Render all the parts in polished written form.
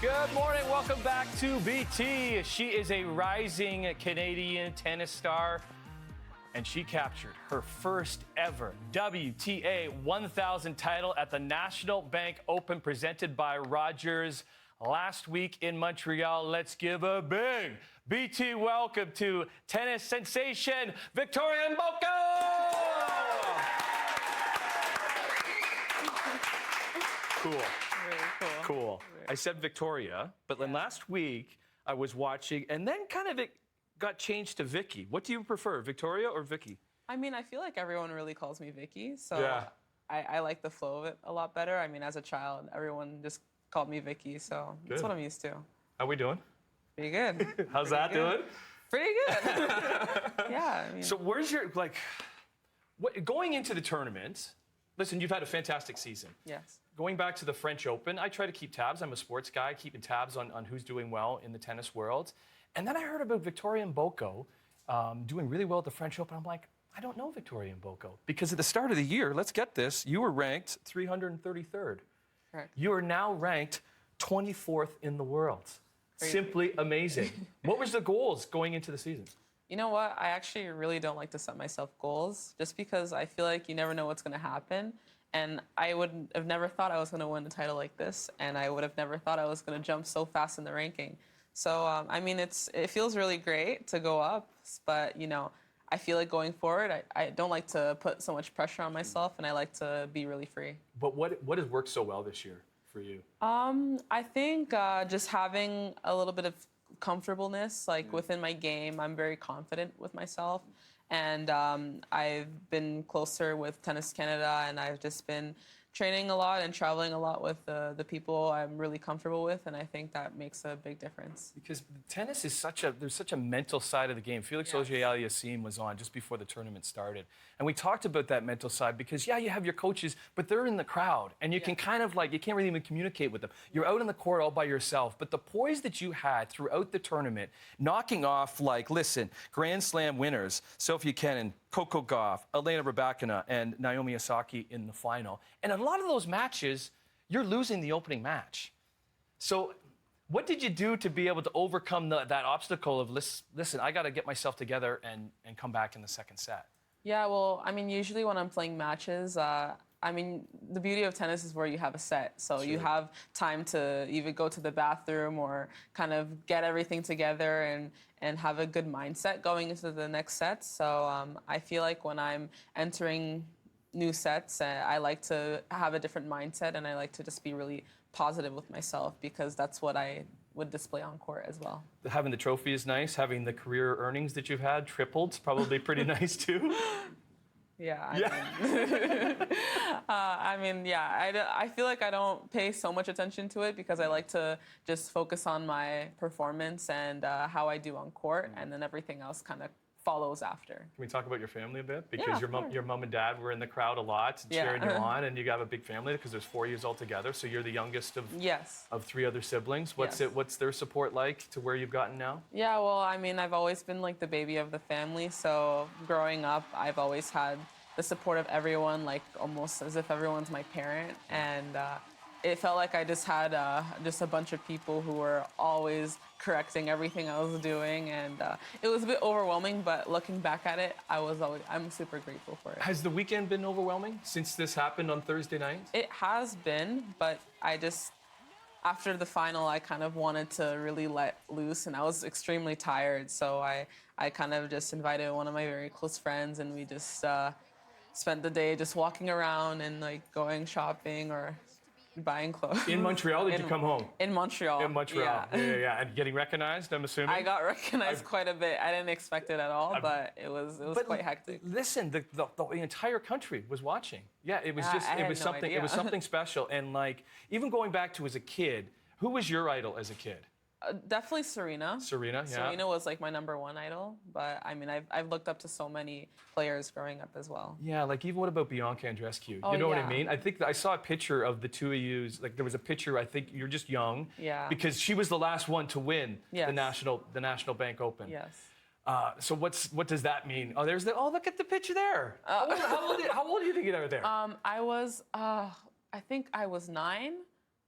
Good morning. Welcome back to BT. She is a rising Canadian tennis star, and she captured her first ever WTA 1000 title at the National Bank Open presented by Rogers last week in Montreal. Let's give a big BT welcome to tennis sensation Victoria Mboko. Cool. Very cool. Cool. I said Victoria, but then last week I was watching, and then kind of it got changed to Vicky. What do you prefer, Victoria or Vicky? I mean, I feel like everyone really calls me Vicky, so Yeah. I like the flow of it a lot better. I mean, as a child, everyone just called me Vicky, so that's what I'm used to. How we doing? Pretty good. How's that doing? Pretty good. Yeah. I mean, So where's your, going into the tournament, listen, you've had a fantastic season. yes. Going back to the French Open, I try to keep tabs. I'm a sports guy, keeping tabs on who's doing well in the tennis world. And then I heard about Victoria Mboko doing really well at the French Open. I'm like, I don't know Victoria Mboko. Because at the start of the year, let's get this, you were ranked 333rd. Correct. You are now ranked 24th in the world. Crazy. Simply amazing. What was the goals going into the season? You know what? I actually really don't like to set myself goals just because I feel like you never know what's going to happen. And I would have never thought I was going to win a title like this. And I would have never thought I was going to jump so fast in the ranking. So, I mean, it feels really great to go up. But, you know, I feel like going forward, I don't like to put so much pressure on myself. And I like to be really free. But what has worked so well this year for you? I think just having a little bit of comfortableness, like within my game. I'm very confident with myself. And I've been closer with Tennis Canada, and I've just been training a lot and traveling a lot with the people I'm really comfortable with, and I think that makes a big difference. Because tennis is there's such a mental side of the game. Felix Auger-Aliassime was on just before the tournament started. And we talked about that mental side because, yeah, you have your coaches, but they're in the crowd. And you can kind of you can't really even communicate with them. You're out on the court all by yourself. But the poise that you had throughout the tournament, knocking off, listen, Grand Slam winners, Sophia Kenin, Coco Gauff, Elena Rybakina, and Naomi Osaka in the final. And a lot of those matches, you're losing the opening match. So what did you do to be able to overcome that obstacle of, listen, I got to get myself together and come back in the second set? Yeah, well, I mean, usually when I'm playing matches, I mean, the beauty of tennis is where you have a set. So you have time to either go to the bathroom or kind of get everything together and have a good mindset going into the next set. So I feel like when I'm entering new sets, I like to have a different mindset, and I like to just be really positive with myself because that's what I would display on court as well. Having the trophy is nice. Having the career earnings that you've had tripled is probably pretty nice too. Yeah. I feel like I don't pay so much attention to it because I like to just focus on my performance and how I do on court, and then everything else kind of follows after. Can we talk about your family a bit? Because your mom and dad were in the crowd a lot, cheering you on, and you got a big family because there's 4 years altogether. So you're the youngest of 3 other siblings. What's their support like to where you've gotten now? Yeah, well, I mean, I've always been like the baby of the family. So growing up, I've always had the support of everyone, like almost as if everyone's my parent. And it felt like I just had just a bunch of people who were always correcting everything I was doing, and it was a bit overwhelming, but looking back at it, I'm super grateful for it. Has the weekend been overwhelming since this happened on Thursday night? It has been, but after the final, I kind of wanted to really let loose, and I was extremely tired, so I kind of just invited one of my very close friends, and we just spent the day just walking around and going shopping or buying clothes. In Montreal, did you come home? In Montreal. In Montreal, yeah. And getting recognized, I'm assuming? I got recognized quite a bit. I didn't expect it at all, but it was quite hectic. Listen, the entire country was watching. Yeah, it was something special. And even going back to as a kid, who was your idol as a kid? Definitely Serena. Serena, yeah. Serena was my number one idol, but I mean, I've looked up to so many players growing up as well. Yeah, even what about Bianca Andreescu? You know what I mean? I think I saw a picture of the two of you. There was a picture. I think you're just young. Yeah. Because she was the last one to win the National Bank Open. Yes. So what does that mean? Oh, look at the picture there. How old do you think you were there? I was, I think I was 9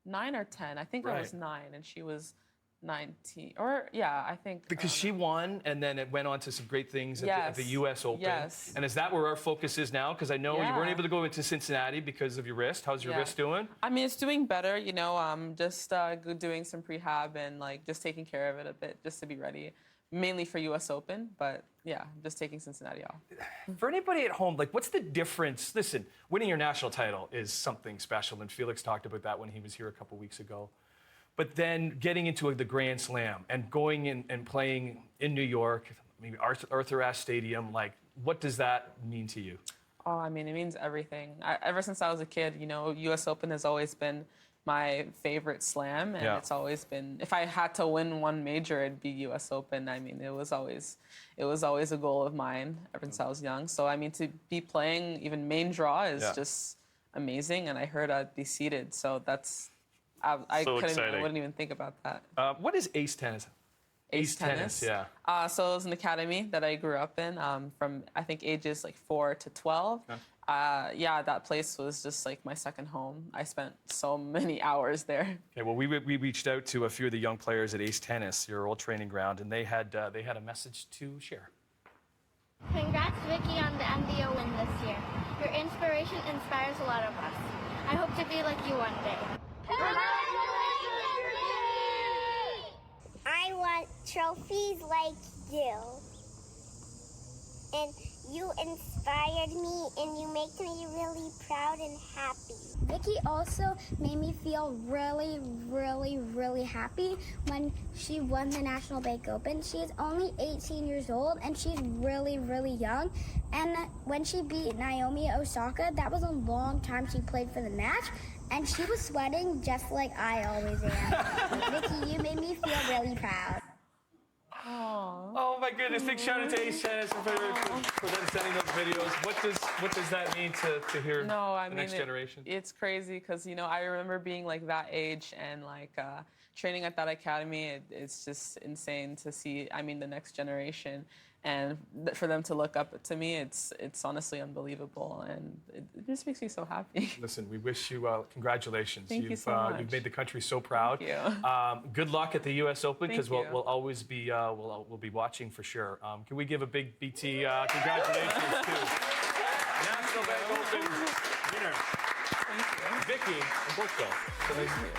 9 or 10. I think I was Right. 9 and she was 19. Or yeah, I think Because she won, and then it went on to some great things at the Yes. U.S. Open. Yes. And is that where our focus is now? Because I know you weren't Yeah. able to go into Cincinnati because of your wrist. How's your Yeah. wrist doing? I mean, it's doing better, you know, just doing some prehab and like just taking care of it a bit just to be ready, mainly for US Open, but yeah, just taking Cincinnati off. For anybody at home, like, what's the difference? Listen, winning your national title is something special, and Felix talked about that when he was here a couple weeks ago. But then getting into the Grand Slam and going in and playing in New York, maybe Arthur Ashe Stadium, like, what does that mean to you? Oh, I mean, it means everything. Ever since I was a kid, you know, US Open has always been my favorite slam, and Yeah. it's always been, if I had to win one major, it'd be US Open. I mean, it was always a goal of mine ever since I was young. So, I mean, to be playing even main draw is Yeah. just amazing, and I heard I'd be seeded, so that's, I So couldn't, exciting. I wouldn't even think about that. What is Ace Tennis? Ace Tennis. Yeah. So it was an academy that I grew up in from, I think, ages like 4 to 12. Yeah, that place was just like my second home. I spent so many hours there. Okay, well, we reached out to a few of the young players at Ace Tennis, your old training ground, and they had a message to share. Congrats, Vicky, on the MDO win this year. Your inspiration inspires a lot of us. I hope to be like you one day. I want trophies like you. And you inspired me and you make me really proud and happy. Vicky also made me feel really, really, really happy when she won the National Bank Open. She is only 18 years old and she's really, really young. And when she beat Naomi Osaka, that was a long time she played for the match. And she was sweating just like I always am. Vicky, you made me feel really proud. Oh my goodness! Big shout out to Ace Tennis for them sending those videos. What does that mean to hear No, I the mean, next generation? It's crazy because, you know, I remember being like that age and like training at that academy. It's just insane to see, I mean, the next generation. And for them to look up to me, it's honestly unbelievable. And it just makes me so happy. Listen, we wish you congratulations. Thank you so much. You've made the country so proud. Thank you. Good luck at the U.S. Open, because Thank you. we'll always be we'll be watching for sure. Can we give a big BT congratulations to National Bank Open winner, Victoria Mboko.